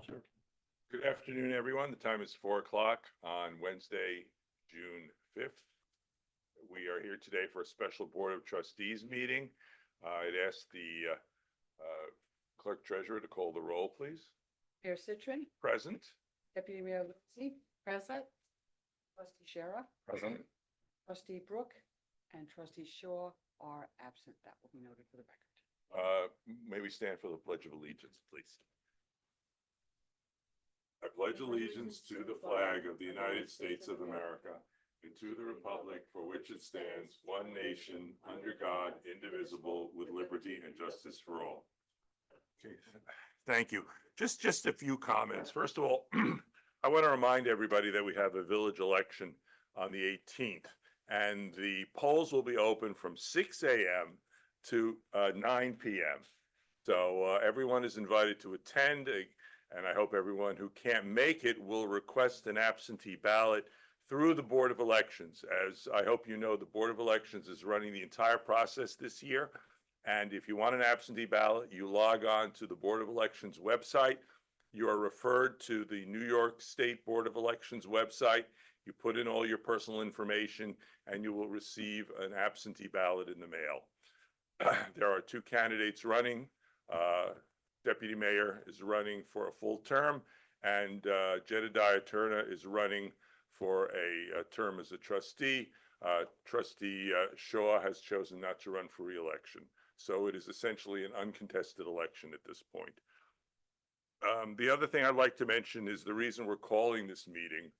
sir. Good afternoon, everyone. The time is 4 o'clock on Wednesday, June 5th. We are here today for a special Board of Trustees meeting. I'd ask the Clerk Treasurer to call the roll, please. Mayor Citrin, Present. Deputy Mayor Lucy, present. Trustee Shara, Present. Trustee Brooke, and Trustee Shaw are absent. That will be noted for the record. May we stand for the Pledge of Allegiance, please? I pledge allegiance to the flag of the United States of America and to the republic for which it stands, one nation, under God, indivisible, with liberty and justice for all. Okay, thank you. Just a few comments. First of all, I want to remind everybody that we have a village election on the 18th, and the polls will be open from 6 a.m. to 9 p.m. So everyone is invited to attend, and I hope everyone who can't make it will request an absentee ballot through the Board of Elections. As I hope you know, the Board of Elections is running the entire process this year. And if you want an absentee ballot, you log on to the Board of Elections website. You are referred to the New York State Board of Elections website. You put in all your personal information, and you will receive an absentee ballot in the mail. There are two candidates running. Deputy Mayor is running for a full term, and Jedediah Turner is running for a term as a trustee. Trustee Shaw has chosen not to run for re-election. So it is essentially an uncontested election at this point. The other thing I'd like to mention is the reason we're calling this meeting.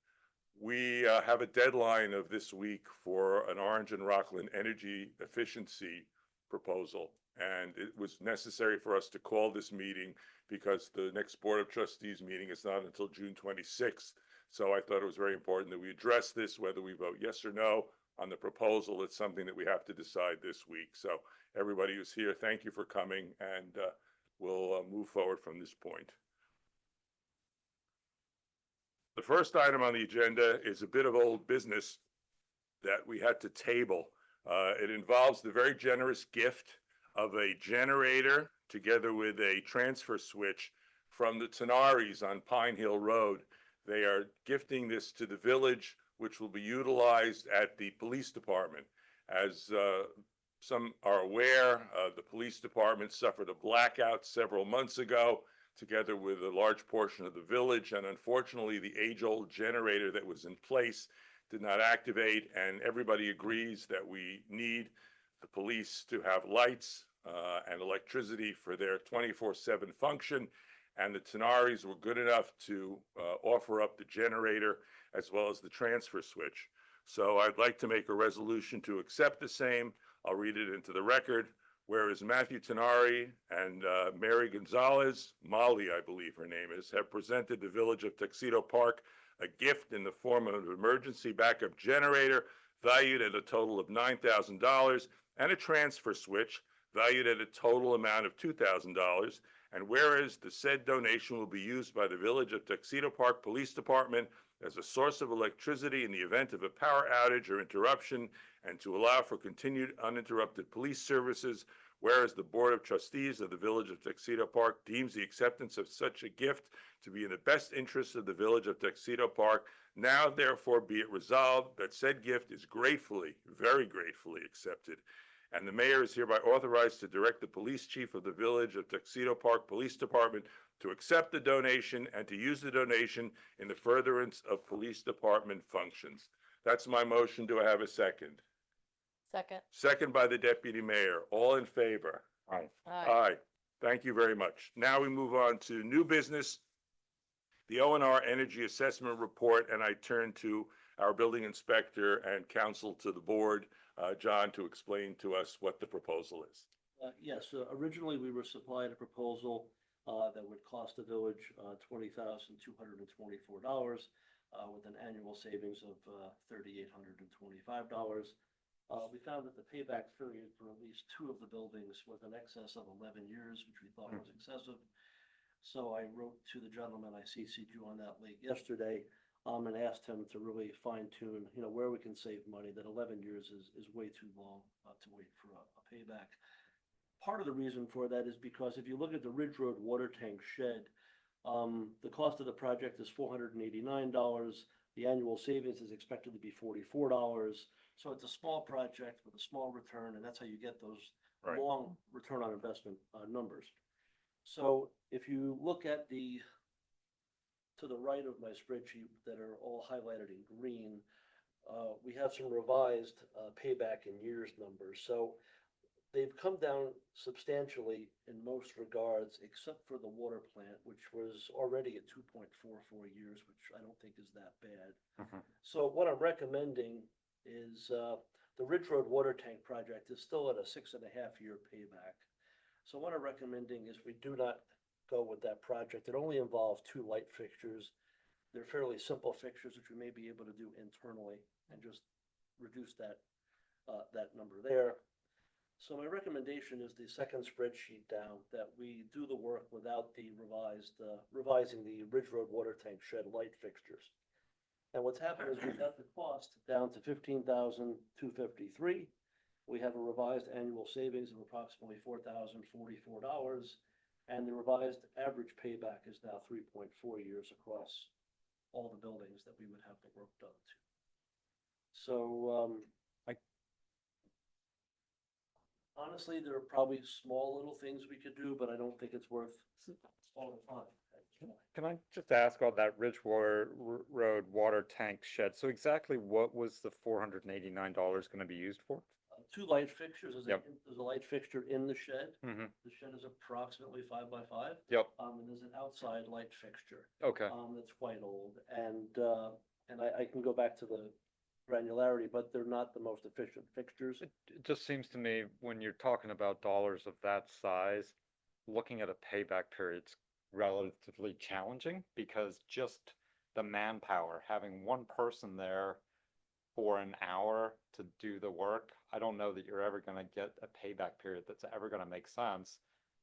We have a deadline of this week for an Orange and Rockland energy efficiency proposal. And it was necessary for us to call this meeting because the next Board of Trustees meeting is not until June 26th. So I thought it was very important that we address this, whether we vote yes or no on the proposal. It's something that we have to decide this week. So everybody who's here, thank you for coming, and we'll move forward from this point. The first item on the agenda is a bit of old business that we had to table. It involves the very generous gift of a generator together with a transfer switch from the Tenaris on Pine Hill Road. They are gifting this to the village, which will be utilized at the police department. As some are aware, the police department suffered a blackout several months ago, together with a large portion of the village, and unfortunately the age-old generator that was in place did not activate, and everybody agrees that we need the police to have lights and electricity for their 24/7 function, and the Tenaris were good enough to offer up the generator as well as the transfer switch. So I'd like to make a resolution to accept the same. I'll read it into the record. Whereas Matthew Tenari and Mary Gonzalez, Molly, I believe her name is, have presented the village of Tuxedo Park a gift in the form of an emergency backup generator valued at a total of $9,000 and a transfer switch valued at a total amount of $2,000. And whereas the said donation will be used by the village of Tuxedo Park Police Department as a source of electricity in the event of a power outage or interruption, and to allow for continued uninterrupted police services, whereas the Board of Trustees of the Village of Tuxedo Park deems the acceptance of such a gift to be in the best interest of the Village of Tuxedo Park, now therefore be it resolved that said gift is gratefully, very gratefully accepted, and the mayor is hereby authorized to direct the police chief of the Village of Tuxedo Park Police Department to accept the donation and to use the donation in the furtherance of police department functions. That's my motion. Do I have a second? Second. Second by the deputy mayor. All in favor? Aye. Aye. Thank you very much. Now we move on to new business, the O&R Energy Assessment Report, and I turn to our building inspector and counsel to the board, John, to explain to us what the proposal is. Yes, originally we were supplied a proposal that would cost the village $20,224 with an annual savings of $3,825. We found that the payback period for at least two of the buildings was in excess of 11 years, which we thought was excessive. So I wrote to the gentleman, I CC'd you on that late yesterday, and asked him to really fine tune, where we can save money. That 11 years is way too long to wait for a payback. Part of the reason for that is because if you look at the Ridge Road water tank shed, The cost of the project is $489. The annual savings is expected to be $44. So it's a small project with a small return, and that's how you get those Right. long return on investment numbers. So if you look at to the right of my spreadsheet that are all highlighted in green, we have some revised payback in years numbers. So they've come down substantially in most regards, except for the water plant, which was already at 2.44 years, which I don't think is that bad. Mhm. So what I'm recommending is, the Ridge Road Water Tank project is still at a 6.5 year payback. So what I'm recommending is we do not go with that project. It only involves 2 light fixtures. They're fairly simple fixtures, which we may be able to do internally and just reduce that number there. So my recommendation is the second spreadsheet down, that we do the work without the revising the Ridge Road Water Tank shed light fixtures. And what's happened is we've got the cost down to $15,253. We have a revised annual savings of approximately $4,044, and the revised average payback is now 3.4 years across all the buildings that we would have the work done to. So, honestly, there are probably small little things we could do, but I don't think it's worth all the time. Can I just ask about that Road water tank shed? So exactly what was the $489 gonna be used for? 2 light fixtures, Yep. there's a light fixture in the shed. Mm-hmm, The shed is approximately 5 by 5. yep, And there's an outside light fixture, okay. that's quite old. And I can go back to the granularity, but they're not the most efficient fixtures. It just seems to me, when you're talking about dollars of that size, looking at a payback period's relatively challenging, because just the manpower, having one person there for an hour to do the work, I don't know that you're ever gonna get a payback period that's ever gonna make sense.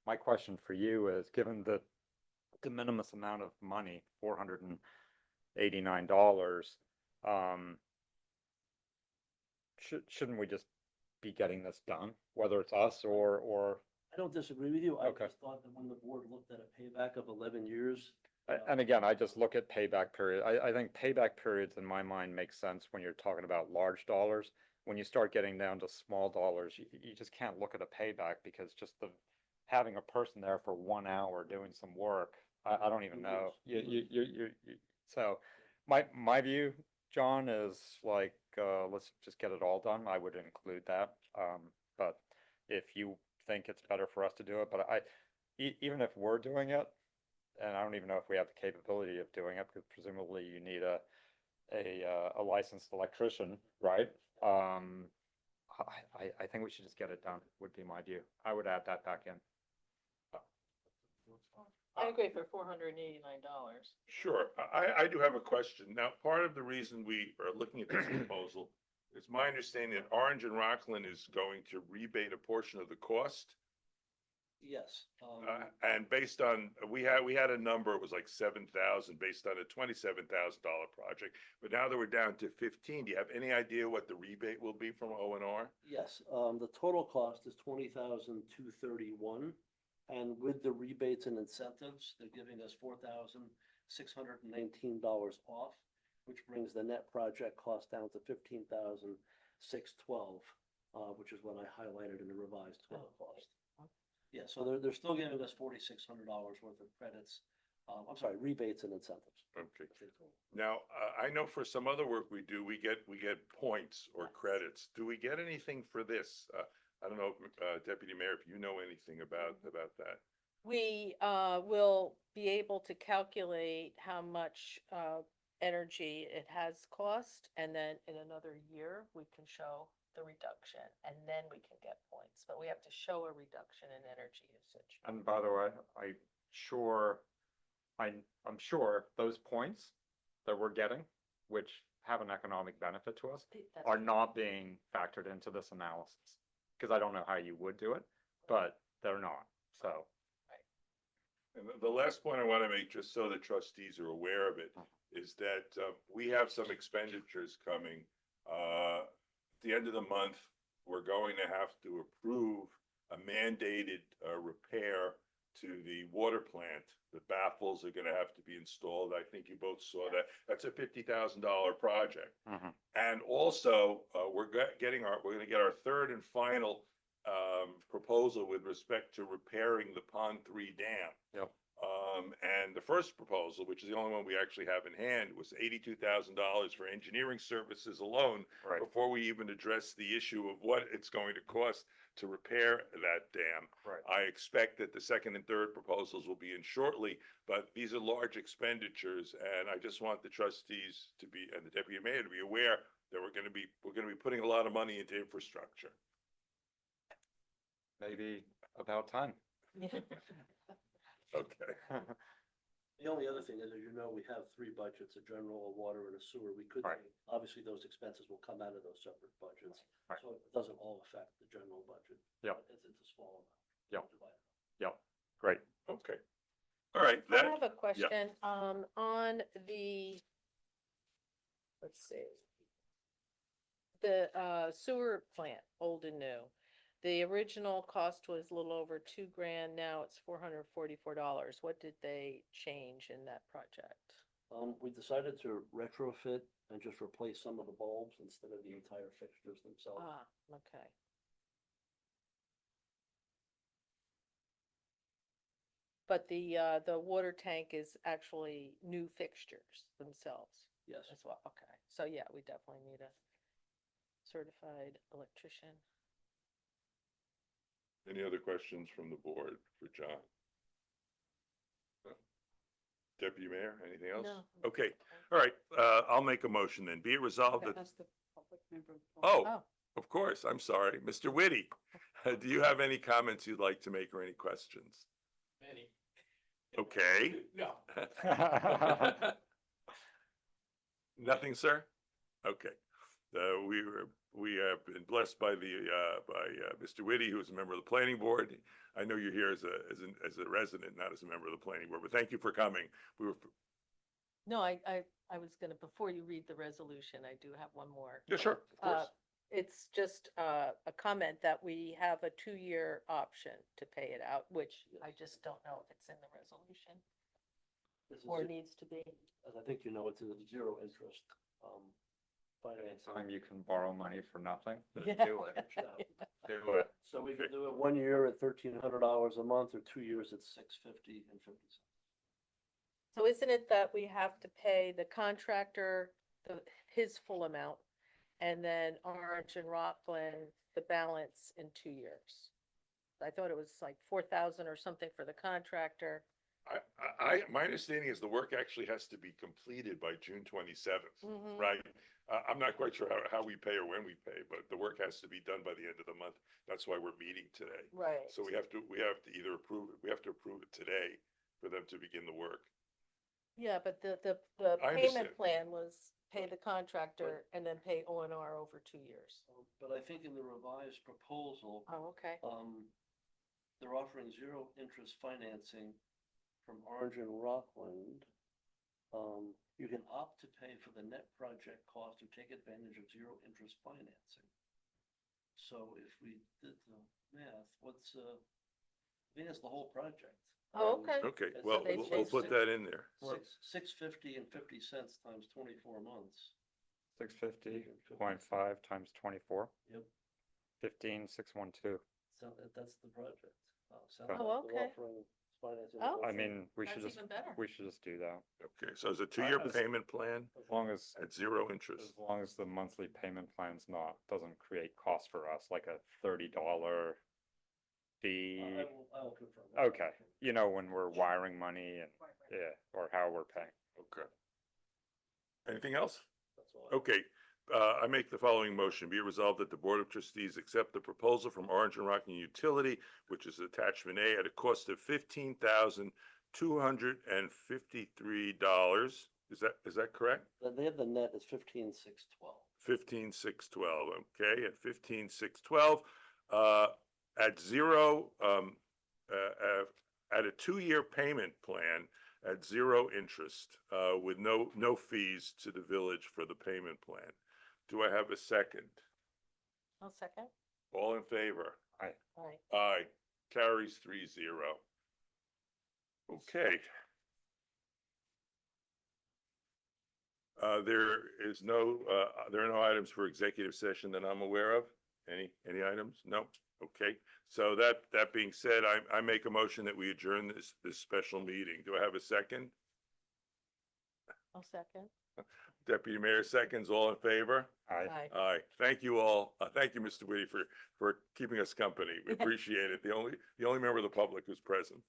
My question for you is, given the de minimis amount of money, $489, shouldn't we just be getting this done, whether it's us or, I don't disagree with you. I Okay. just thought that when the board looked at a payback of 11 years. and again, I just look at payback period. I think payback periods in my mind make sense when you're talking about large dollars. When you start getting down to small dollars, you just can't look at a payback, because just having a person there for 1 hour doing some work, I don't even know. So my view, John, is like, let's just get it all done. I would include that. But if you think it's better for us to do it, but even if we're doing it, and I don't even know if we have the capability of doing it, because presumably you need a licensed electrician, right? I think we should just get it done, would be my view. I would add that back in. I agree for $489. Sure. I do have a question. Now, part of the reason we are looking at this proposal is my understanding that Orange and Rockland is going to rebate a portion of the cost. Yes. And based on, we had a number, it was like 7,000 based on a $27,000 project. But now that we're down to 15, do you have any idea what the rebate will be from O&R? Yes, the total cost is $20,231, and with the rebates and incentives, they're giving us $4,619 off, which brings the net project cost down to $15,612, which is what I highlighted in the revised total cost. Yeah, so they're still giving us $4,600 worth of credits. I'm sorry, rebates and incentives. Okay. Now, I know for some other work we do, we get points or credits. Do we get anything for this? I don't know, Deputy Mayor, if you know anything about that. We will be able to calculate how much energy it has cost, and then in another year, we can show the reduction, and then we can get points. But we have to show a reduction in energy usage. And by the way, I'm sure those points that we're getting, which have an economic benefit to us, That's are not being factored into this analysis. Because I don't know how you would do it, but they're not, so. And the last point I want to make, just so the trustees are aware of it, is that we have some expenditures coming. At the end of the month, we're going to have to approve a mandated repair to the water plant. The baffles are gonna have to be installed. I think you both saw that. That's a $50,000 project. Mhm. And also, we're gonna get our third and final proposal with respect to repairing the Pond 3 dam. Yep. And the first proposal, which is the only one we actually have in hand, was $82,000 for engineering services alone Right. before we even address the issue of what it's going to cost to repair that dam. Right. I expect that the second and third proposals will be in shortly, but these are large expenditures, and I just want the trustees to be, and the deputy mayor to be aware that we're gonna be putting a lot of money into infrastructure. Maybe about time. Okay. The only other thing is, as you know, we have three budgets, a general, a water, and a sewer. We could, Right. obviously, those expenses will come out of those separate budgets. Right. So it doesn't all affect the general budget. Yep. It's a small amount. Yep. Divide. Yep, great. Okay. All right, I that, have a question, on the, let's see. The, sewer plant, old and new. The original cost was a little over $2,000, now it's $444. What did they change in that project? We decided to retrofit and just replace some of the bulbs instead of the entire fixtures themselves. Ah, okay. But the water tank is actually new fixtures themselves Yes. as well, okay. So yeah, we definitely need a certified electrician. any other questions from the board for John? Deputy Mayor, anything else? No. Okay, all right, I'll make a motion then. Be it resolved that, That's the public member. oh, Oh, of course, I'm sorry. Mr. Whitty, do you have any comments you'd like to make or any questions? Many. Okay. No. Nothing, sir? Okay. We have been blessed by Mr. Whitty, who is a member of the planning board. I know you're here as a resident, not as a member of the planning board, but thank you for coming. We were, no, I was gonna, before you read the resolution, I do have one more. yeah, sure, of course. It's just a comment that we have a 2-year option to pay it out, which I just don't know if it's in the resolution This is, or needs to be. as I think you know, it's a zero interest, financing. Anytime you can borrow money for nothing, Yeah. do it, do it. So we can do it 1 year at $1,300 a month, or 2 years at $650 and 50 cents. So isn't it that we have to pay the contractor his full amount, and then Orange and Rockland the balance in 2 years? I thought it was like 4,000 or something for the contractor. My understanding is the work actually has to be completed by June 27th, Mhm. right? I'm not quite sure how we pay or when we pay, but the work has to be done by the end of the month. That's why we're meeting today. Right. So we have to either approve it today for them to begin the work. Yeah, but the I payment understand. plan was pay the contractor and then pay O&R over 2 years. But I think in the revised proposal, Oh, okay. they're offering zero interest financing from Orange and Rockland. You can opt to pay for the net project cost or take advantage of zero interest financing. So if we did the math, I think that's the whole project. Oh, okay. Okay, So well, they we'll changed put it. that in there. $650 and 50 cents times 24 months. 650.5 times 24, Yep, 15,612. so that's the project. Sounds Oh, like they're okay. offering financing. Oh. I mean, we That's should just, even better. we should just do that. Okay, so it's a 2-year As- payment plan As long as, at zero interest. as long as the monthly payment plan's doesn't create cost for us, like a $30 fee. I will confirm. that. Okay, you know, when we're wiring money and, yeah, or how we're paying. Okay. Anything else? That's all. Okay, I make the following motion. Be it resolved that the Board of Trustees accept the proposal from Orange and Rockland Utility, which is attachment A, at a cost of $15,253. Is that correct? They have the net is 15,612. 15,612, okay, at 15,612, at zero, at a 2-year payment plan at zero interest, with no fees to the village for the payment plan. Do I have a second? I'll second. All in favor? All right. Aye, carries 3-0. Okay. There are no items for executive session that I'm aware of. Any items? No. Okay. So that being said, I make a motion that we adjourn this special meeting. Do I have a second? I'll second. Deputy Mayor seconds, all in favor? Aye. Aye. Aye. Thank you all. Thank you, Mr. Whitty, for keeping us company. We appreciate it. The only member of the public who's present.